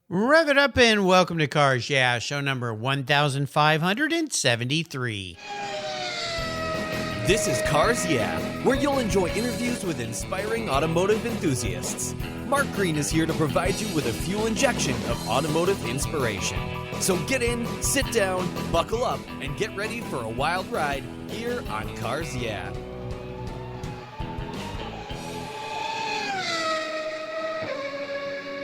Rev it up and welcome to Cars Yeah, show number 1573. This is Cars Yeah, where you'll enjoy interviews with inspiring automotive enthusiasts. Mark Green is here to provide you with a fuel injection of automotive inspiration. So get in, sit down, buckle up, and get ready for a wild ride here on Cars Yeah.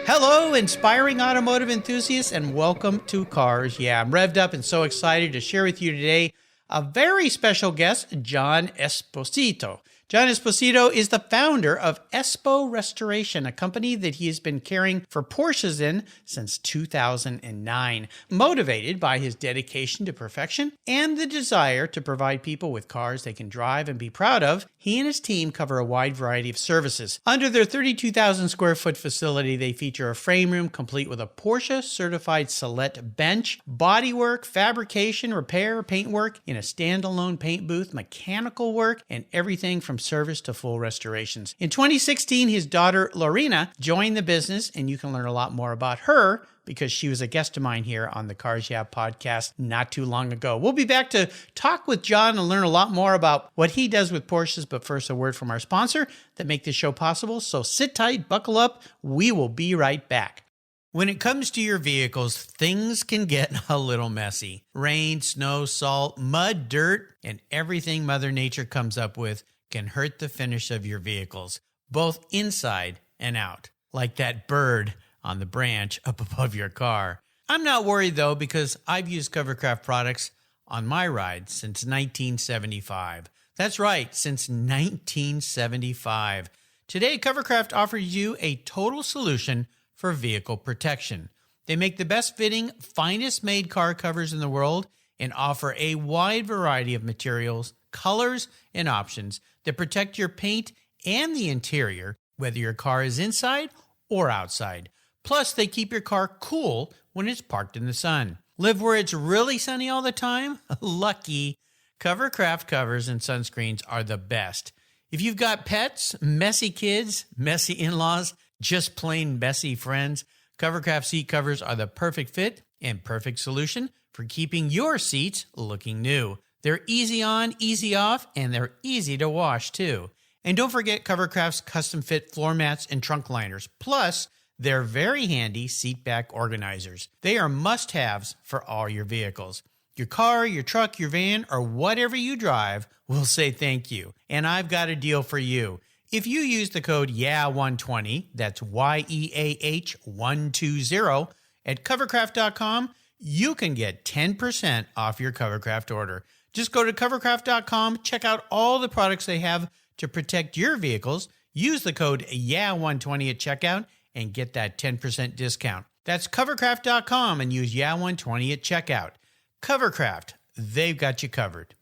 Hello, inspiring automotive enthusiasts, and welcome to Cars Yeah. I'm revved up and so excited to share with you today a very special guest, John Esposito. John Esposito is the founder of Espo Restoration, a company that he has been caring for Porsches in since 2009. Motivated by his dedication to perfection and the desire to provide people with cars they can drive and be proud of, he and his team cover a wide variety of services. Under their 32,000 square foot facility, they feature a frame room complete with a Porsche Certified Celette Bench, bodywork, fabrication, repair, paintwork in a standalone paint booth, mechanical work, and everything from service to full restorations. In 2016, his daughter Lorena joined the business, and you can learn a lot more about her because she was a guest of mine here on the Cars Yeah podcast not too long ago. We'll be back to talk with John and learn a lot more about what he does with Porsches, but first a word from our sponsor that make this show possible. So sit tight, buckle up, we will be right back. When it comes to your vehicles, things can get a little messy. Rain, snow, salt, mud, dirt, and everything Mother Nature comes up with can hurt the finish of your vehicles, both inside and out, like that bird on the branch up above your car. I'm not worried though, because I've used Covercraft products on my ride since 1975. That's right, since 1975. Today, Covercraft offers you a total solution for vehicle protection. They make the best fitting, finest made car covers in the world and offer a wide variety of materials, colors, and options that protect your paint and the interior, whether your car is inside or outside. Plus, they keep your car cool when it's parked in the sun. Live where it's really sunny all the time? Lucky. Covercraft covers and sunscreens are the best. If you've got pets, messy kids, messy in-laws, just plain messy friends, Covercraft seat covers are the perfect fit and perfect solution for keeping your seats looking new. They're easy on, easy off, and they're easy to wash too. And don't forget Covercraft's custom fit floor mats and trunk liners. Plus, they're very handy seat back organizers. They are must-haves for all your vehicles. Your car, your truck, your van, or whatever you drive will say thank you. And I've got a deal for you. If you use the code YEAH120, that's YEAH120, at covercraft.com, you can get 10% off your Covercraft order. Just go to covercraft.com, check out all the products they have to protect your vehicles, use the code YEAH120 at checkout, and get that 10% discount. That's covercraft.com and use YEAH120 at checkout. Covercraft, they've got you covered.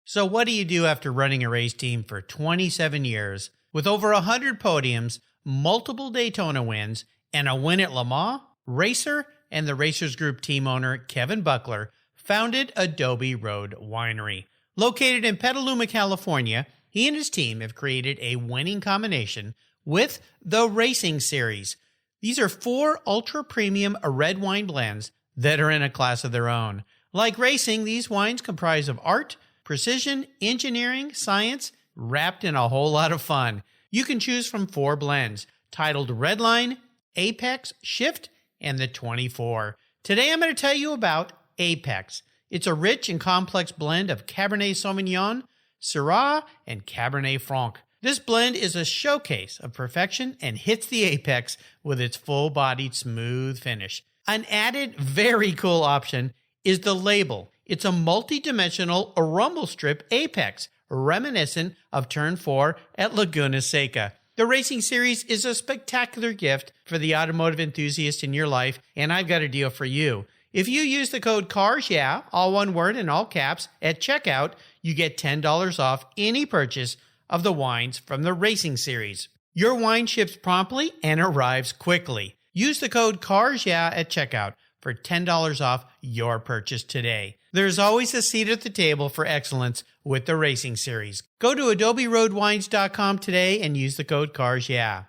So what do you do after running a race team for 27 years with over 100 podiums, multiple Daytona wins, and a win at Le Mans? Racer and the Racers Group team owner Kevin Buckler founded Adobe Road Winery. Located in Petaluma, California, he and his team have created a winning combination with the Racing Series. These are 4 ultra-premium red wine blends that are in a class of their own. Like racing, these wines comprise of art, precision, engineering, science, wrapped in a whole lot of fun. You can choose from 4 blends, titled Redline, Apex, Shift, and the 24. Today I'm going to tell you about Apex. It's a rich and complex blend of Cabernet Sauvignon, Syrah, and Cabernet Franc. This blend is a showcase of perfection and hits the apex with its full-bodied, smooth finish. An added, very cool option is the label. It's a multi-dimensional rumble strip apex, reminiscent of Turn 4 at Laguna Seca. The Racing Series is a spectacular gift for the automotive enthusiast in your life, and I've got a deal for you. If you use the code CARSYEAH, all one word in all caps, at checkout, you get $10 off any purchase of the wines from the Racing Series. Your wine ships promptly and arrives quickly. Use the code CARSYEAH at checkout for $10 off your purchase today. There's always a seat at the table for excellence with the Racing Series. Go to adoberoadwines.com today and use the code CARSYEAH.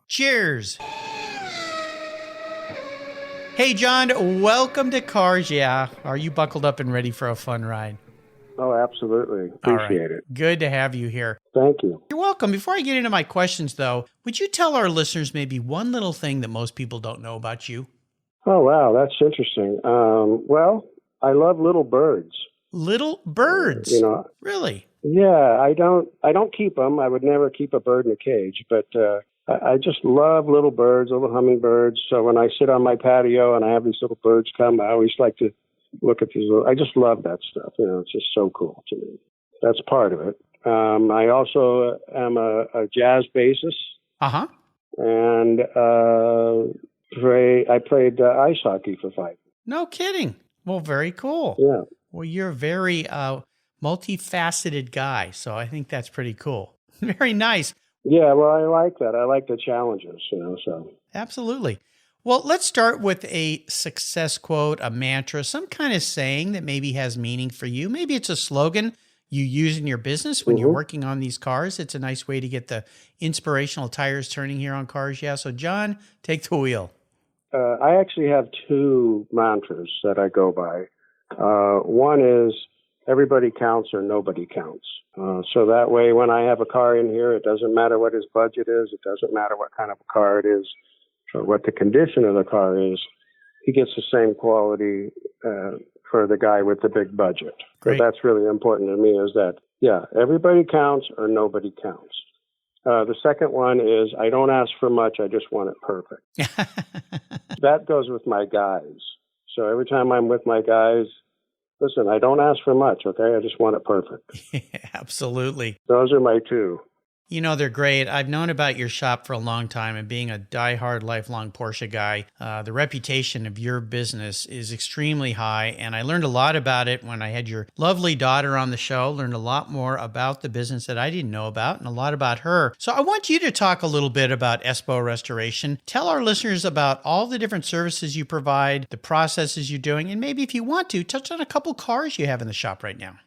Cheers! Hey, John, welcome to Cars Yeah. Are you buckled up and ready for a fun ride? Oh, absolutely. Appreciate it. Good to have you here. Thank you. You're welcome. Before I get into my questions, though, would you tell our listeners maybe one little thing that most people don't know about you? Oh, wow. That's interesting. Well, I love little birds. Little birds? Really? Yeah, I don't keep them. I would never keep a bird in a cage, but I just love little birds, little hummingbirds. So when I sit on my patio and I have these little birds come, I always like to look at these I just love that stuff. It's just so cool to me. That's part of it. I also am a jazz bassist. Uh-huh. And I played ice hockey for 5 years. No kidding. Well, very cool. Yeah. Well, you're a very multifaceted guy, so I think that's pretty cool. Very nice. Yeah, well, I like that. I like the challenges, so. Absolutely. Well, let's start with a success quote, a mantra, some kind of saying that maybe has meaning for you. Maybe it's a slogan you use in your business when you're working on these cars. It's a nice way to get the inspirational tires turning here on Cars Yeah. So, John, take the wheel. I actually have 2 mantras that I go by. One is everybody counts or nobody counts. So that way, when I have a car in here, it doesn't matter what his budget is. It doesn't matter what kind of a car it is. Or what the condition of the car is, he gets the same quality for the guy with the big budget. Great. So that's really important to me is that, everybody counts or nobody counts. The second one is I don't ask for much, I just want it perfect. That goes with my guys. So every time I'm with my guys, listen, I don't ask for much, okay? I just want it perfect. Absolutely. Those are my 2. They're great. I've known about your shop for a long time, and being a diehard, lifelong Porsche guy, the reputation of your business is extremely high, and I learned a lot about it when I had your lovely daughter on the show, learned a lot more about the business that I didn't know about, and a lot about her. So I want you to talk a little bit about Espo Restoration. Tell our listeners about all the different services you provide, the processes you're doing, and maybe if you want to, touch on a couple cars you have in the shop right now.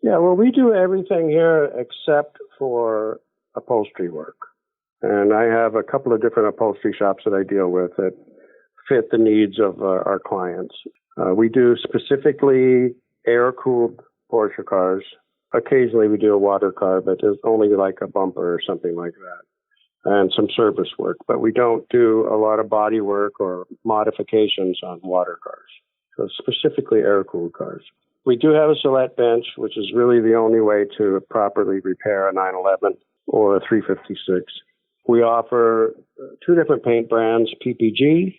Yeah, well, we do everything here except for upholstery work. And I have a couple of different upholstery shops that I deal with that fit the needs of our clients. We do specifically air-cooled Porsche cars. Occasionally we do a water car, but it's only like a bumper or something like that, and some service work. But we don't do a lot of body work or modifications on water cars. So specifically air-cooled cars. We do have a Celette bench, which is really the only way to properly repair a 911 or a 356. We offer 2 different paint brands, PPG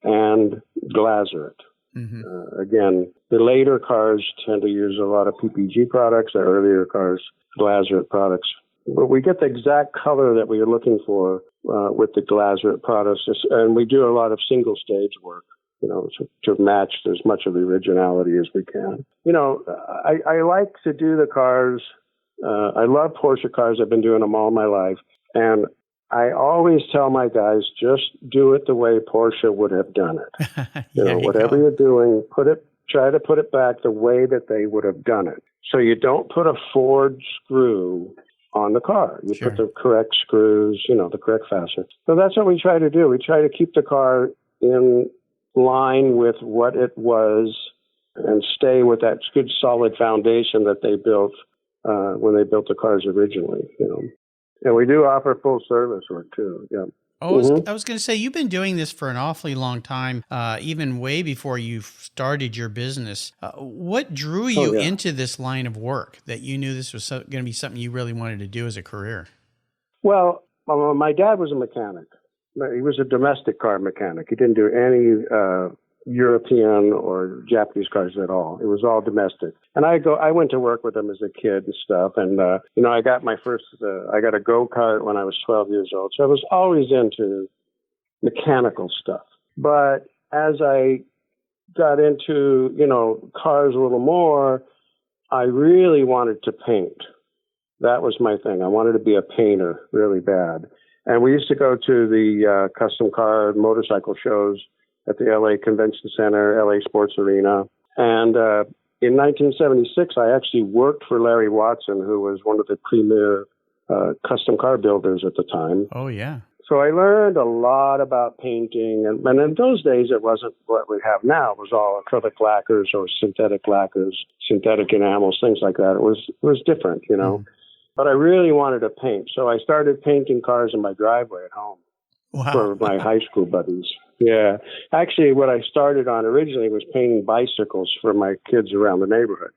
and Glazeret. Again, the later cars tend to use a lot of PPG products, the earlier cars, Glazeret products. But we get the exact color that we are looking for with the Glazeret products, and we do a lot of single stage work, to match as much of the originality as we can. I like to do the cars. I love Porsche cars. I've been doing them all my life. And I always tell my guys, just do it the way Porsche would have done it. Whatever you're doing, try to put it back the way that they would have done it. So you don't put a Ford screw on the car. You put the correct screws, the correct fastener. So that's what we try to do. We try to keep the car in line with what it was and stay with that good solid foundation that they built when they built the cars originally, And we do offer full service work too. Yeah. I was going to say, you've been doing this for an awfully long time, even way before you started your business. What drew you into this line of work that you knew this was going to be something you really wanted to do as a career? Well, my dad was a mechanic. He was a domestic car mechanic. He didn't do any European or Japanese cars at all. It was all domestic. And I went to work with him as a kid and stuff. And, I got my first, I got a go-kart when I was 12 years old. So I was always into mechanical stuff. But as I got into, cars a little more, I really wanted to paint. That was my thing. I wanted to be a painter really bad. And we used to go to the custom car motorcycle shows at the LA Convention Center, LA Sports Arena. And in 1976, I actually worked for Larry Watson, who was one of the premier custom car builders at the time. Oh, yeah. So I learned a lot about painting, and in those days it wasn't what we have now. It was all acrylic lacquers or synthetic lacquers, synthetic enamels, things like that. It was different, you know. But I really wanted to paint, so I started painting cars in my driveway at home for my high school buddies. Yeah. Actually, what I started on originally was painting bicycles for my kids around the neighborhood.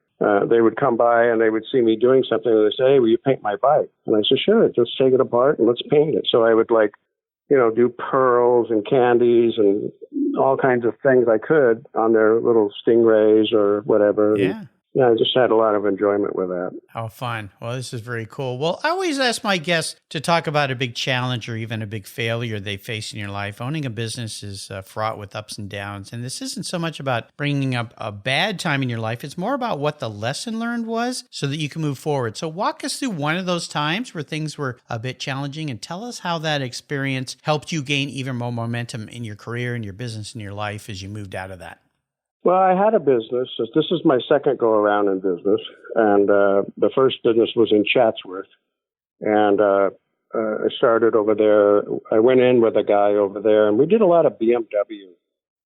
They would come by and they would see me doing something and they'd say, hey, will you paint my bike? And I said, sure, let's take it apart and let's paint it. So I would do pearls and candies and all kinds of things I could on their little Stingrays or whatever. Yeah. Yeah, I just had a lot of enjoyment with that. How fun. Well, this is very cool. Well, I always ask my guests to talk about a big challenge or even a big failure they face in your life. Owning a business is fraught with ups and downs. And this isn't so much about bringing up a bad time in your life. It's more about what the lesson learned was so that you can move forward. So walk us through one of those times where things were a bit challenging and tell us how that experience helped you gain even more momentum in your career and your business and your life as you moved out of that. Well, I had a business. This is my second go around in business. And the first business was in Chatsworth. And I started over there. I went in with a guy over there, and we did a lot of BMW.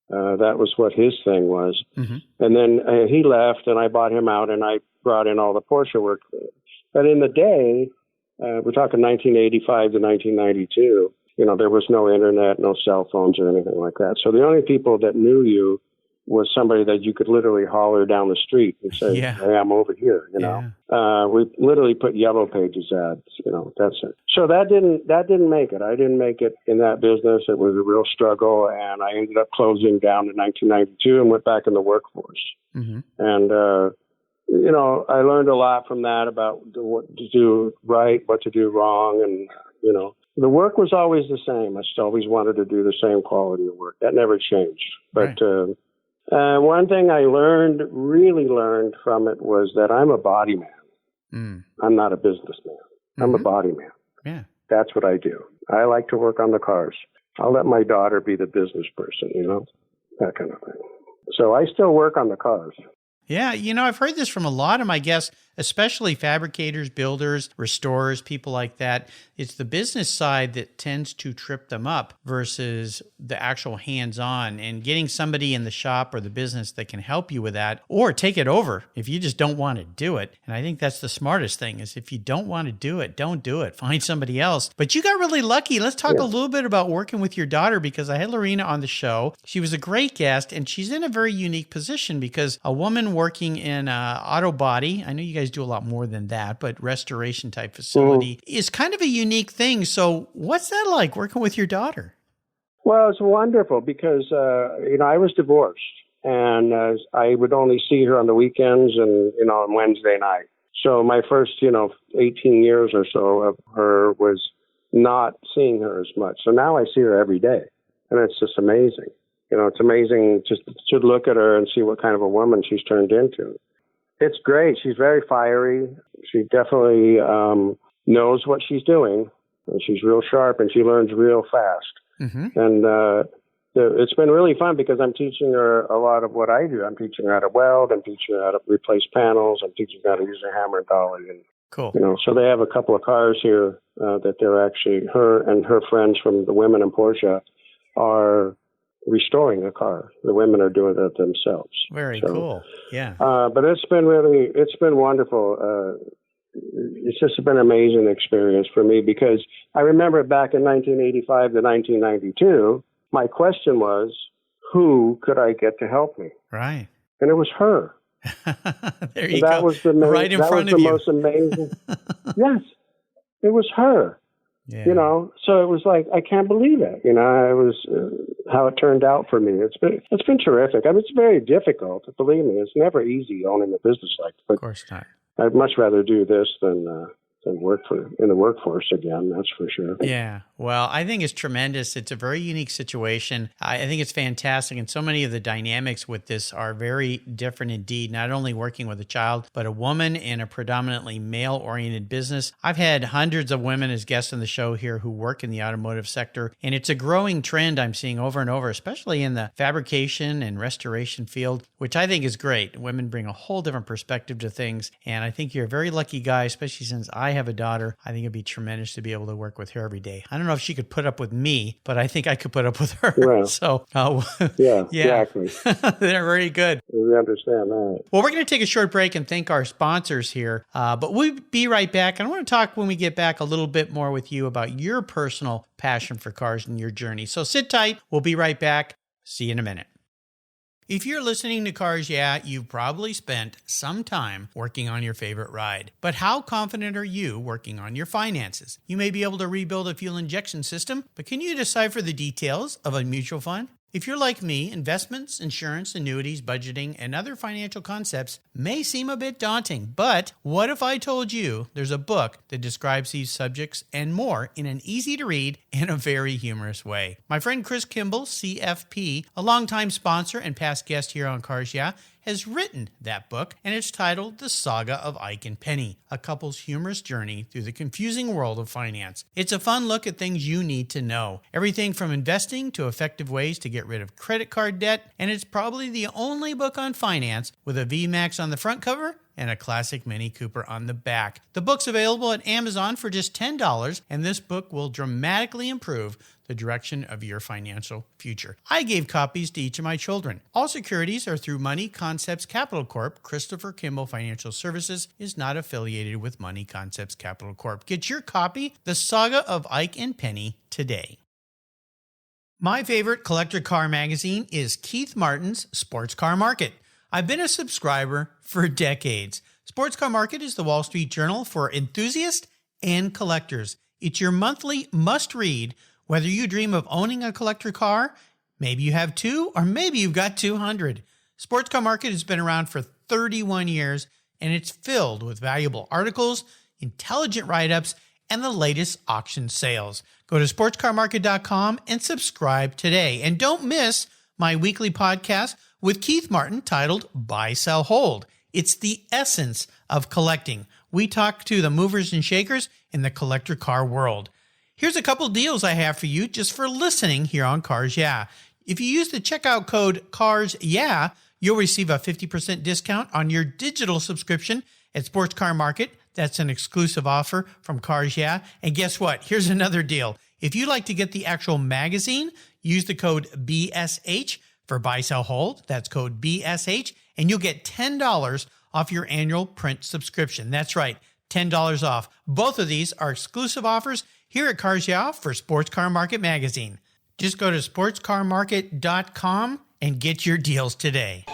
That was what his thing was. Mm-hmm. And then he left, and I bought him out, and I brought in all the Porsche work. But in the day, we're talking 1985 to 1992, there was no internet, no cell phones or anything like that. So the only people that knew you was somebody that you could literally holler down the street and say, hey, I'm over here, We literally put yellow pages ads, that's it. So that didn't make it. I didn't make it in that business. It was a real struggle, and I ended up closing down in 1992 and went back in the workforce. Mm-hmm. And, I learned a lot from that about what to do right, what to do wrong, and, the work was always the same. I just always wanted to do the same quality of work. That never changed. But, one thing I really learned from it was that I'm a body man. Mm. I'm not a businessman. I'm a body man. Yeah. That's what I do. I like to work on the cars. I'll let my daughter be the business person, that kind of thing. So I still work on the cars. Yeah, I've heard this from a lot of my guests, especially fabricators, builders, restorers, people like that. It's the business side that tends to trip them up versus the actual hands-on, and getting somebody in the shop or the business that can help you with that or take it over if you just don't want to do it. And I think that's the smartest thing is if you don't want to do it, don't do it. Find somebody else. But you got really lucky. Let's talk a little bit about working with your daughter, because I had Lorena on the show. She was a great guest, and she's in a very unique position because a woman working in auto body, I know you guys do a lot more than that, but restoration type facility is kind of a unique thing. So what's that like working with your daughter? Well, it's wonderful because, I was divorced, and I would only see her on the weekends and, on Wednesday night. So my first, 18 years or so of her was not seeing her as much. So now I see her every day, and it's just amazing. It's amazing just to look at her and see what kind of a woman she's turned into. It's great. She's very fiery. She definitely knows what she's doing, and she's real sharp, and she learns real fast. Mm-hmm. And it's been really fun because I'm teaching her a lot of what I do. I'm teaching her how to weld. I'm teaching her how to replace panels. I'm teaching her how to use a hammer and dolly. And, cool. So they have a couple of cars here that they're actually, her and her friends from the women in Porsche are restoring a car. The women are doing it themselves. Very cool. Yeah. But it's been wonderful. It's just been an amazing experience for me because I remember back in 1985 to 1992, my question was, who could I get to help me? Right. And it was her. There you go. Was right in front of you. That was the most amazing. Yes, it was her. Yeah. So it was like, I can't believe it. It was how it turned out for me. It's been terrific. I mean, it's very difficult. Believe me, it's never easy owning a business like that. Of course not. I'd much rather do this than work in the workforce again. That's for sure. Yeah. Well, I think it's tremendous. It's a very unique situation. I think it's fantastic. And so many of the dynamics with this are very different indeed, not only working with a child, but a woman in a predominantly male-oriented business. I've had hundreds of women as guests on the show here who work in the automotive sector, and it's a growing trend I'm seeing over and over, especially in the fabrication and restoration field, which I think is great. Women bring a whole different perspective to things, and I think you're a very lucky guy, especially since I have a daughter. I think it'd be tremendous to be able to work with her every day. I don't don't know if she could put up with me, but I think I could put up with her. Well, So, yeah, exactly. They're very good. We understand that. Well, we're going to take a short break and thank our sponsors here, but we'll be right back. And I want to talk when we get back a little bit more with you about your personal passion for cars and your journey. So sit tight. We'll be right back. See you in a minute. If you're listening to Cars Yeah, you've probably spent some time working on your favorite ride. But how confident are you working on your finances? You may be able to rebuild a fuel injection system, but can you decipher the details of a mutual fund? If you're like me, investments, insurance, annuities, budgeting, and other financial concepts may seem a bit daunting, but what if I told you there's a book that describes these subjects and more in an easy-to-read and a very humorous way? My friend Chris Kimball, CFP, a longtime sponsor and past guest here on Cars Yeah, has written that book, and it's titled The Saga of Ike and Penny, a couple's humorous journey through the confusing world of finance. It's a fun look at things you need to know, everything from investing to effective ways to get rid of credit card debt, and it's probably the only book on finance with a VMAX on the front cover and a classic Mini Cooper on the back. The book's available at Amazon for just $10, and this book will dramatically improve the direction of your financial future. I gave copies to each of my children. All securities are through Money Concepts Capital Corp. Christopher Kimball Financial Services is not affiliated with Money Concepts Capital Corp. Get your copy, The Saga of Ike and Penny, today. My favorite collector car magazine is Keith Martin's Sports Car Market. I've been a subscriber for decades. Sports Car Market is the Wall Street Journal for enthusiasts and collectors. It's your monthly must-read, whether you dream of owning a collector car, maybe you have 2, or maybe you've got 200. Sports Car Market has been around for 31 years, and it's filled with valuable articles, intelligent write-ups, and the latest auction sales. Go to sportscarmarket.com and subscribe today. And don't miss my weekly podcast with Keith Martin titled Buy, Sell, Hold. It's the essence of collecting. We talk to the movers and shakers in the collector car world. Here's a couple deals I have for you just for listening here on Cars Yeah. If you use the checkout code Cars Yeah, you'll receive a 50% discount on your digital subscription at Sports Car Market. That's an exclusive offer from Cars Yeah. And guess what? Here's another deal. If you'd like to get the actual magazine, use the code BSH for Buy, Sell, Hold. That's code BSH, and you'll get $10 off your annual print subscription. That's right, $10 off. Both of these are exclusive offers here at Cars Yeah for Sports Car Market Magazine. Just go to sportscarmarket.com and get your deals today.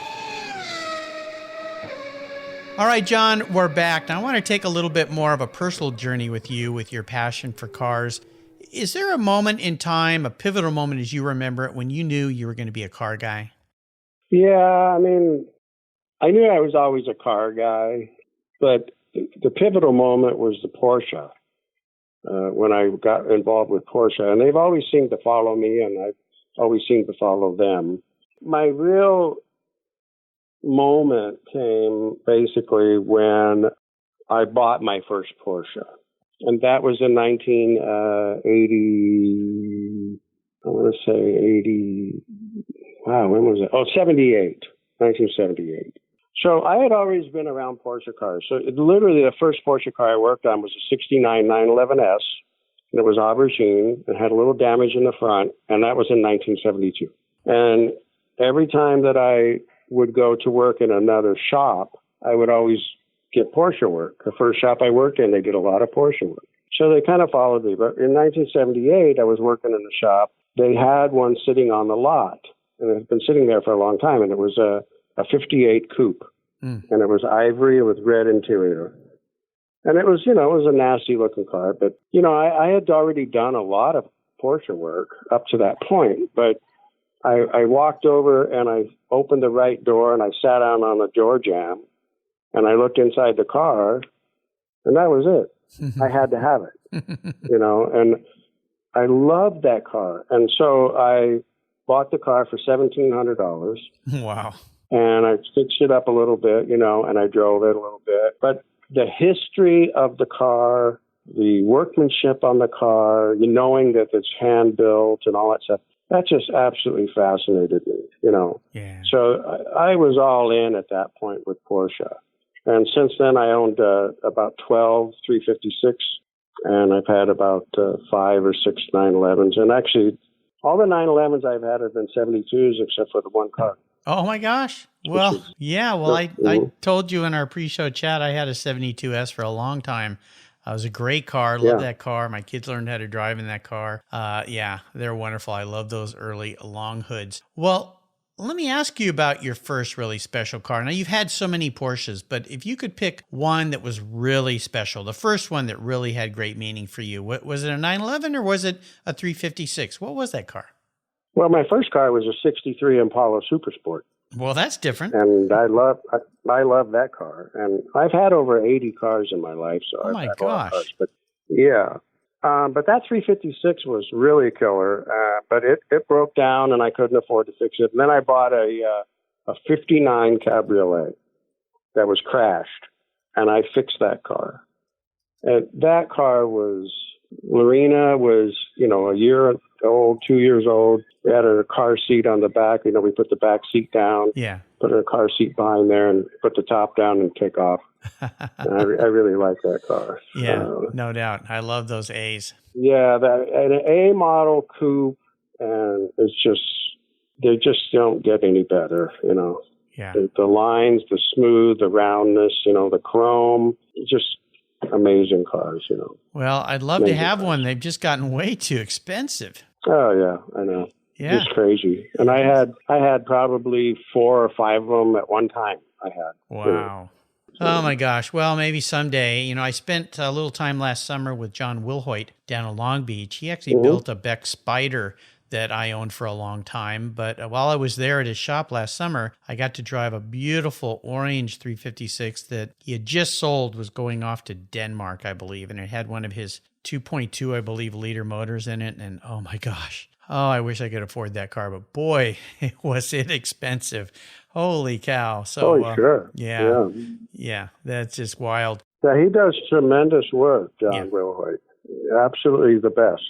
All right, John, we're back. Now, I want to take a little bit more of a personal journey with you with your passion for cars. Is there a moment in time, a pivotal moment as you remember it, when you knew you were going to be a car guy? Yeah, I mean, I knew I was always a car guy, but the pivotal moment was the Porsche. When I got involved with Porsche, and they've always seemed to follow me, and I've always seemed to follow them. My real moment came basically when I bought my first Porsche, and that was in 1980. I want to say 80. Wow, when was it? 1978. So I had always been around Porsche cars. So literally the first Porsche car I worked on was a 69 911S, and it was aubergine. It had a little damage in the front, and that was in 1972. And every time that I would go to work in another shop, I would always get Porsche work. The first shop I worked in, they did a lot of Porsche work. So they kind of followed me. But in 1978, I was working in the shop. They had one sitting on the lot, and it had been sitting there for a long time, and it was a 58 coupe, and it was ivory with red interior. And it was, it was a nasty looking car, but, I had already done a lot of Porsche work up to that point, but I walked over and I opened the right door and I sat down on the door jamb and I looked inside the car and that was it. I had to have it, and I loved that car. And so I bought the car for $1,700. Wow. And I fixed it up a little bit, and I drove it a little bit. But the history of the car, the workmanship on the car, knowing that it's hand-built and all that stuff, that just absolutely fascinated me, Yeah. So I was all in at that point with Porsche. And since then, I owned about 12 356 And I've had about 5 or 6 911s. And actually, all the 911s I've had have been 72s except for the one car. Oh my gosh. Well, yeah. Well, I told you in our pre-show chat, I had a 72S for a long time. It was a great car. Love that car. My kids learned how to drive in that car. Yeah, they're wonderful. I love those early long hoods. Well, let me ask you about your first really special car. Now, you've had so many Porsches, but if you could pick one that was really special, the first one that really had great meaning for you, was it a 911 or was it a 356? What was that car? Well, my first car was a 63 Impala Super Sport. Well, that's different. And I love that car. And I've had over 80 cars in my life. So oh, my gosh. Cars, but yeah. But that 356 was really a killer. But it broke down and I couldn't afford to fix it. And then I bought a 59 Cabriolet that was crashed. And I fixed that car. And that car was, Lorena was, a year old, 2 years old. We had her car seat on the back. We put the back seat down. Yeah. Put her car seat behind there and put the top down and take off. And I really like that car. Yeah, no doubt. I love those A's. Yeah, an A model coupe, and they just don't get any better, Yeah. The lines, the smooth, the roundness, the chrome, just amazing cars, Well, I'd love to have one. They've just gotten way too expensive. Oh, yeah, I know. Yeah. It's crazy. And I had probably 4 or 5 of them at one time. Wow. Oh my gosh. Well, maybe someday. I spent a little time last summer with John Wilhoit down in Long Beach. He actually built a Beck Spider that I owned for a long time. But while I was there at his shop last summer, I got to drive a beautiful orange 356 that he had just sold, was going off to Denmark, I believe. And it had one of his 2.2, I believe, liter motors in it. And oh my gosh. Oh, I wish I could afford that car, but boy, was it expensive. Holy cow. So, sure. Yeah, that's just wild. Yeah, he does tremendous work, John Wilhoit. Absolutely the best,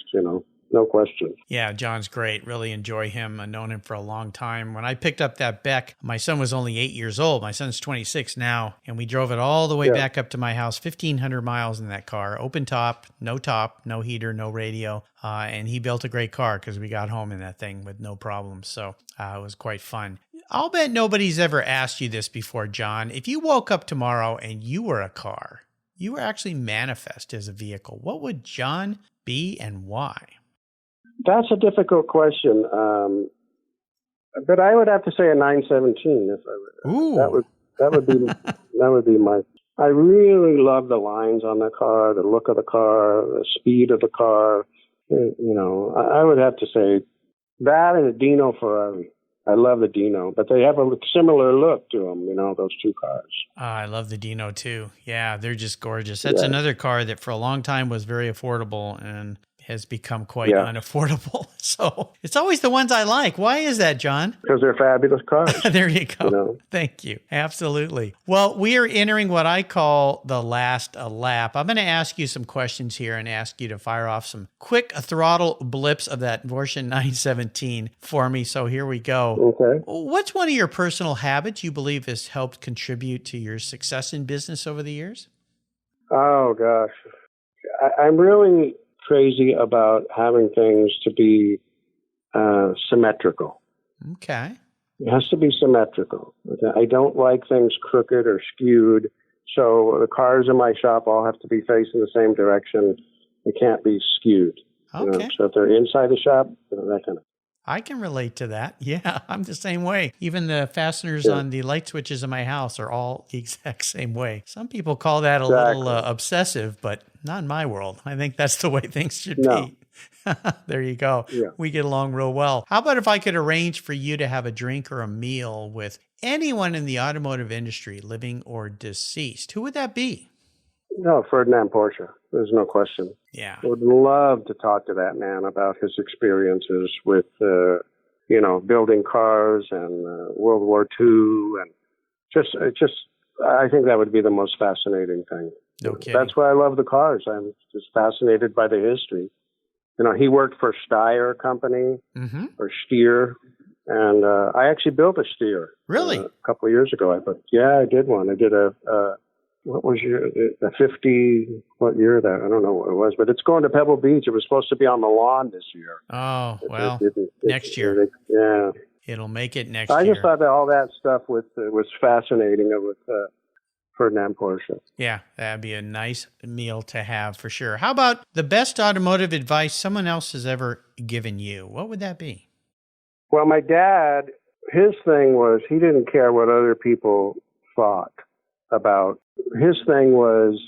no question. Yeah, John's great. Really enjoy him. I've known him for a long time. When I picked up that Beck, my son was only 8 years old. My son's 26 now, and we drove it all the way back up to my house, 1,500 miles in that car. Open top, no heater, no radio. And he built a great car because we got home in that thing with no problems. So it was quite fun. I'll bet nobody's ever asked you this before, John. If you woke up tomorrow and you were a car, you were actually manifest as a vehicle, what would John be and why? That's a difficult question. But I would have to say a 917 if I would. Ooh. That would be my. I really love the lines on the car, the look of the car, the speed of the car. I would have to say that and a Dino Ferrari. I love the Dino, but they have a similar look to them, those two cars. I love the Dino too. Yeah, they're just gorgeous. That's another car that for a long time was very affordable and has become quite unaffordable. So it's always the ones I like. Why is that, John? Because they're fabulous cars. There you go. Thank you. Absolutely. Well, we are entering what I call the last lap. I'm going to ask you some questions here and ask you to fire off some quick throttle blips of that Porsche 917 for me. So here we go. Okay. What's one of your personal habits you believe has helped contribute to your success in business over the years? Oh, gosh. I'm really crazy about having things to be symmetrical. Okay. It has to be symmetrical. I don't like things crooked or skewed. So the cars in my shop all have to be facing the same direction. They can't be skewed. Okay. So if they're inside the shop, that kind of. I can relate to that. Yeah, I'm the same way. Even the fasteners on the light switches in my house are all the exact same way. Some people call that a little obsessive, but not in my world. I think that's the way things should be. There you go. Yeah. We get along real well. How about if I could arrange for you to have a drink or a meal with anyone in the automotive industry, living or deceased? Who would that be? No, Ferdinand Porsche. There's no question. Yeah. I would love to talk to that man about his experiences with, building cars and World War II. And I think that would be the most fascinating thing. No kidding. That's why I love the cars. I'm just fascinated by the history. He worked for Steyr Company or Steer. And I actually built a Steer. Really? A couple of years ago. I did one. I did a what was the 50, what year that? I don't know what it was, but it's going to Pebble Beach. It was supposed to be on the lawn this year. Oh, well, next year. Yeah. It'll make it next year. I just thought that all that stuff was fascinating with Ferdinand Porsche. Yeah, that'd be a nice meal to have for sure. How about the best automotive advice someone else has ever given you? What would that be? Well, my dad, his thing was he didn't care what other people thought about. His thing was,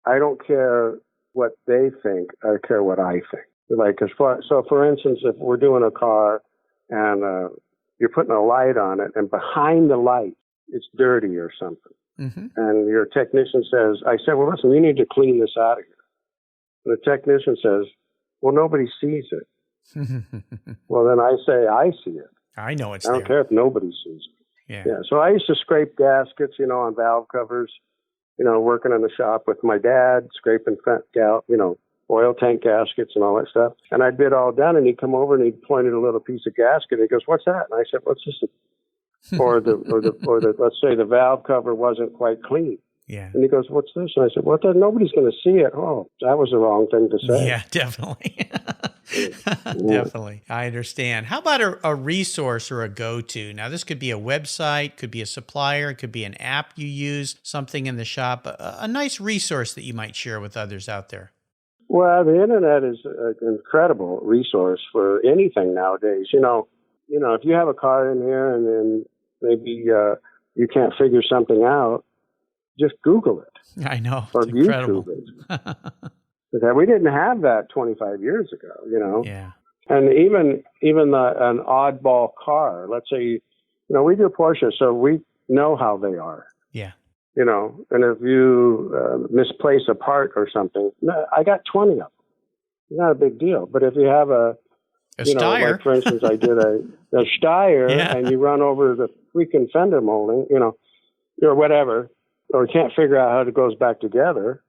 I don't care what they think, I care what I think. Like, so for instance, if we're doing a car and you're putting a light on it, and behind the light it's dirty or something, and your technician says, I said, well, listen, you need to clean this out of here. And the technician says, well, nobody sees it. Well, then I say, I see it. I know it's I don't care if nobody sees it. Yeah. So I used to scrape gaskets, on valve covers, working in the shop with my dad, scraping, oil tank gaskets and all that stuff. And I'd get all done, and he'd come over and he'd point at a little piece of gasket. And he goes, what's that? And I said, what's this? Or the let's say the valve cover wasn't quite clean. Yeah. And he goes, what's this? And I said, well, nobody's going to see it. Oh, that was the wrong thing to say. Yeah, definitely. Definitely. I understand. How about a resource or a go-to? Now, this could be a website, could be a supplier, it could be an app you use, something in the shop, a nice resource that you might share with others out there. Well, the internet is an incredible resource for anything nowadays. If you have a car in here and then maybe you can't figure something out, just Google it. I know. Or it's incredible. YouTube it. We didn't have that 25 years ago, Yeah. And even an oddball car, let's say, we do Porsche, so we know how they are. Yeah. And if you misplace a part or something, I got 20 of them. Not a big deal. But if you have a Steyr, like for instance, I did a Steyr, and you run over the freaking fender molding, or whatever, or can't figure out how it goes back together,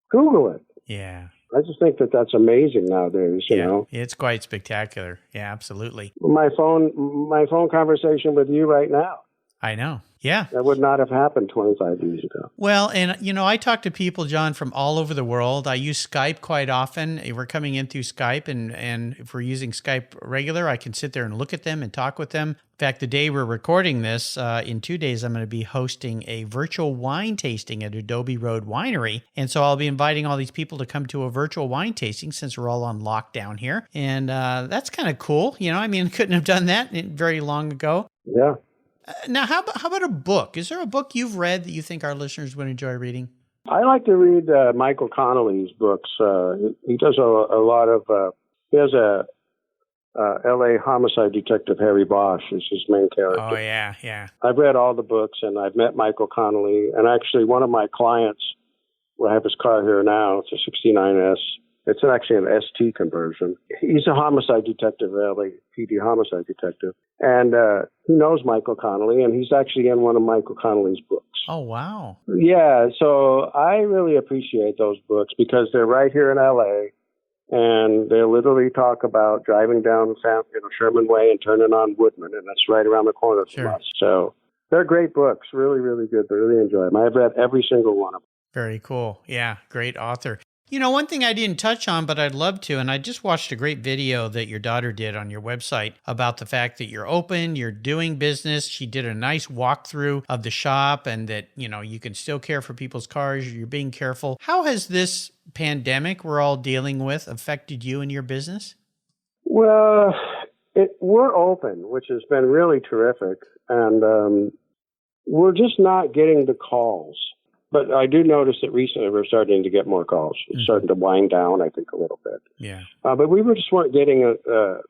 Google it. Yeah. I just think that that's amazing nowadays, you know. It's quite spectacular. Yeah, absolutely. My phone conversation with you right now. I know. Yeah. That would not have happened 25 years ago. Well, and, I talk to people, John, from all over the world. I use Skype quite often. We're coming in through Skype, and if we're using Skype regular, I can sit there and look at them and talk with them. In fact, the day we're recording this, in 2 days, I'm going to be hosting a virtual wine tasting at Adobe Road Winery. And so I'll be inviting all these people to come to a virtual wine tasting since we're all on lockdown here. And that's kind of cool. Couldn't have done that very long ago. Yeah. Now, how about a book? Is there a book you've read that you think our listeners would enjoy reading? I like to read Michael Connolly's books. He does a lot of, he has a L.A. homicide detective, Harry Bosch, is his main character. Oh, yeah. I've read all the books, and I've met Michael Connolly. And actually, one of my clients, I have his car here now. It's a 69S. It's actually an ST conversion. He's a homicide detective, LAPD homicide detective. And he knows Michael Connolly, and he's actually in one of Michael Connolly's books. Oh, wow. Yeah, so I really appreciate those books because they're right here in L.A., and they literally talk about driving down Sherman Way and turning on Woodman, and that's right around the corner from us. So they're great books, really, really good. I really enjoy them. I've read every single one of them. Very cool. Yeah, great author. One thing I didn't touch on, but I'd love to, and I just watched a great video that your daughter did on your website about the fact that you're open, you're doing business. She did a nice walkthrough of the shop and that, you can still care for people's cars. You're being careful. How has this pandemic we're all dealing with affected you and your business? Well, we're open, which has been really terrific. And we're just not getting the calls. But I do notice that recently we're starting to get more calls. It's starting to wind down, I think, a little bit. Yeah. But we just weren't getting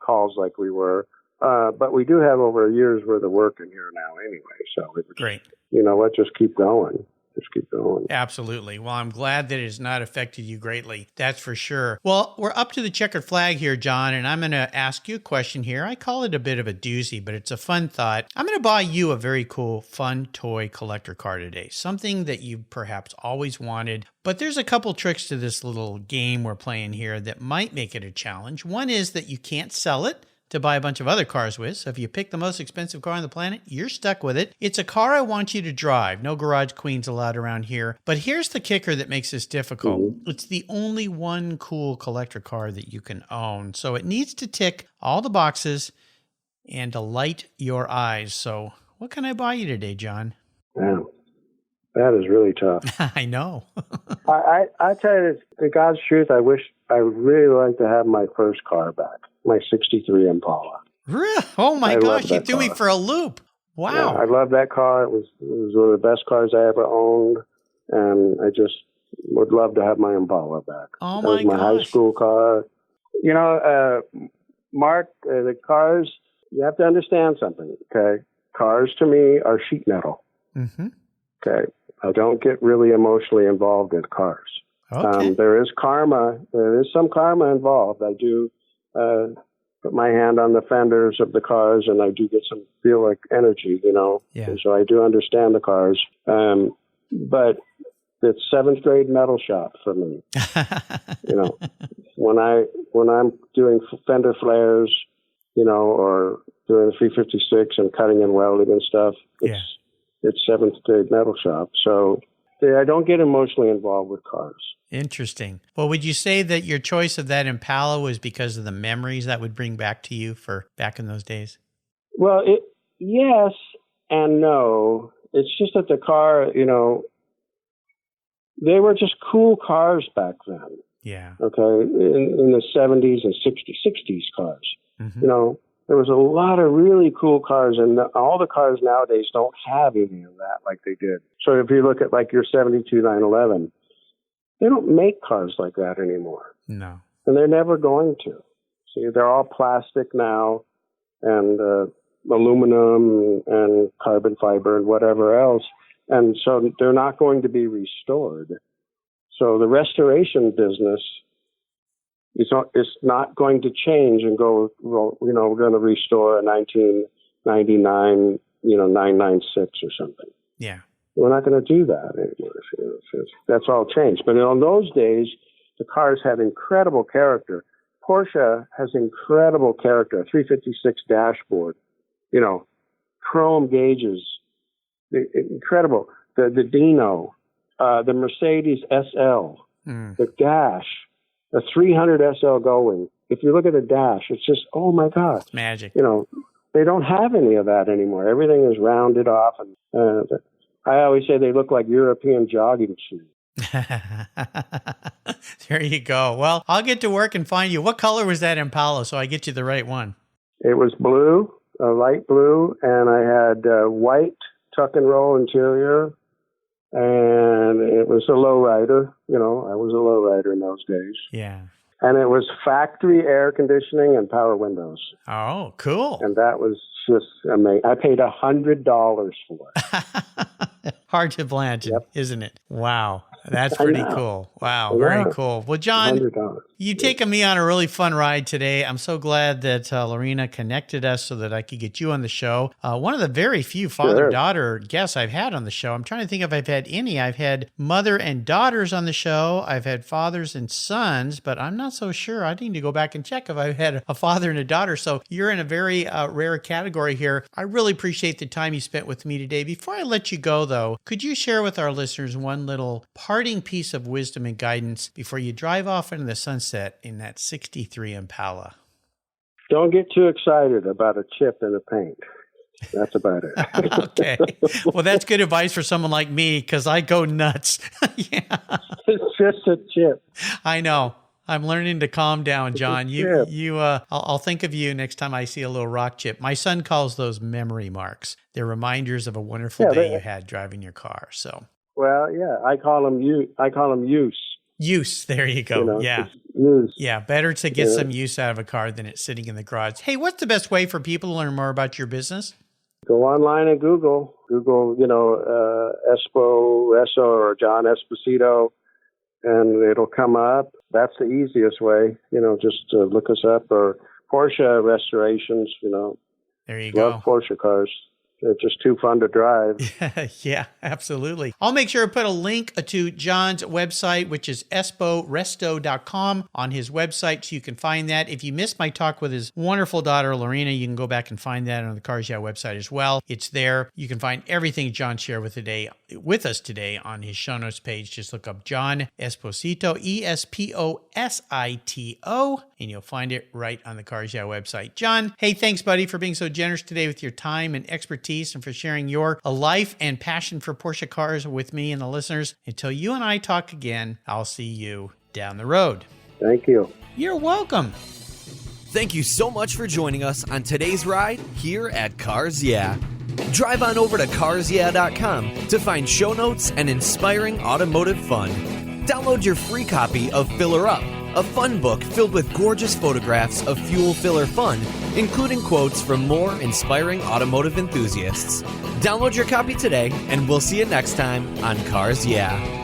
calls like we were. But we do have over a year's worth of work in here now anyway. So great. Let's just keep going. Just keep going. Absolutely. Well, I'm glad that it has not affected you greatly. That's for sure. Well, we're up to the checkered flag here, John, and I'm going to ask you a question here. I call it a bit of a doozy, but it's a fun thought. I'm going to buy you a very cool, fun toy collector car today, something that you perhaps always wanted. But there's a couple tricks to this little game we're playing here that might make it a challenge. One is that you can't sell it to buy a bunch of other cars with. So if you pick the most expensive car on the planet, you're stuck with it. It's a car I want you to drive. No garage queens allowed around here. But here's the kicker that makes this difficult. It's the only one cool collector car that you can own. So it needs to tick all the boxes and delight your eyes. So what can I buy you today, John? Yeah, that is really tough. I know. I tell you, the God's truth, I would really like to have my first car back, my 63 Impala. Really? Oh my gosh, you threw me for a loop. Wow. Yeah, I love that car. It was one of the best cars I ever owned, and I just would love to have my Impala back. Oh that was my high school car. You know, Mark, the cars, you have to understand something, okay? Cars to me are sheet metal. Mm-hmm. Okay. I don't get really emotionally involved in cars. Okay. There is karma. There is some karma involved. I do put my hand on the fenders of the cars, and I do feel like energy, you know. Yeah. And so I do understand the cars. But it's seventh grade metal shop for me. You know, when I'm doing fender flares, you know, or doing 356 and cutting and welding and stuff, it's seventh grade metal shop. So I don't get emotionally involved with cars. Interesting. Well, would you say that your choice of that Impala was because of the memories that would bring back to you for back in those days? Well, yes and no. It's just that the car, you know, they were just cool cars back then. Yeah. Okay. In the 70s and 60s cars. Mm-hmm. You know, there was a lot of really cool cars, and all the cars nowadays don't have any of that like they did. So if you look at like your 72 911, they don't make cars like that anymore. No. And they're never going to. See, they're all plastic now, and aluminum and carbon fiber and whatever else. And so they're not going to be restored. So the restoration business, it's not going to change and go, well, you know, we're going to restore a 1999, you know, 996 or something. Yeah. We're not going to do that anymore. That's all changed. But in those days, the cars had incredible character. Porsche has incredible character, a 356 dashboard, you know, chrome gauges, incredible. The Dino, the Mercedes SL, the dash, the 300 SL going. If you look at the dash, it's just, oh my God. It's magic. You know, they don't have any of that anymore. Everything is rounded off. And I always say they look like European jogging shoes. There you go. Well, I'll get to work and find you. What color was that Impala so I get you the right one? It was blue, a light blue, and I had white tuck and roll interior, and it was a lowrider. You know, I was a lowrider in those days. Yeah. And it was factory air conditioning and power windows. Oh, cool. And that was just amazing. I paid $100 for it. Hard to imagine, isn't it? Wow. That's pretty cool. Wow. Very cool. Well, John, $100. you've taken me on a really fun ride today. I'm so glad that Lorena connected us so that I could get you on the show. One of the very few father-daughter guests I've had on the show. I'm trying to think if I've had any. I've had mother and daughters on the show. I've had fathers and sons, but I'm not so sure. I need to go back and check if I've had a father and a daughter. So you're in a very rare category here. I really appreciate the time you spent with me today. Before I let you go, though, could you share with our listeners one little parting piece of wisdom and guidance before you drive off into the sunset in that 63 Impala? Don't get too excited about a chip in the paint. That's about it. Okay. Well, that's good advice for someone like me because I go nuts. Yeah. It's just a chip. I know. I'm learning to calm down, John. I'll think of you next time I see a little rock chip. My son calls those memory marks. They're reminders of a wonderful day you had driving your car. So. Well, yeah, I call them use. Use. There you go. You know, yeah. Use. Yeah. Better to get some use out of a car than it sitting in the garage. Hey, what's the best way for people to learn more about your business? Go online and Google, you know, Espo Resto or John Esposito, and it'll come up. That's the easiest way, you know, just look us up, or Porsche Restorations, you know. There you go. Love Porsche cars. just too fun to drive. Yeah, absolutely. I'll make sure to put a link to John's website, which is EspoResto.com, on his website, so you can find that. If you missed my talk with his wonderful daughter, Lorena, you can go back and find that on the Cars Yeah website as well. It's there. You can find everything John shared with us today on his show notes page. Just look up John Esposito, Esposito, and you'll find it right on the Cars Yeah website. John, hey, thanks, buddy, for being so generous today with your time and expertise and for sharing your life and passion for Porsche cars with me and the listeners. Until you and I talk again, I'll see you down the road. Thank you. You're welcome. Thank you so much for joining us on today's ride here at Cars Yeah. Drive on over to carsyeah.com to find show notes and inspiring automotive fun. Download your free copy of Filler Up, a fun book filled with gorgeous photographs of fuel filler fun, including quotes from more inspiring automotive enthusiasts. Download your copy today, and we'll see you next time on Cars Yeah.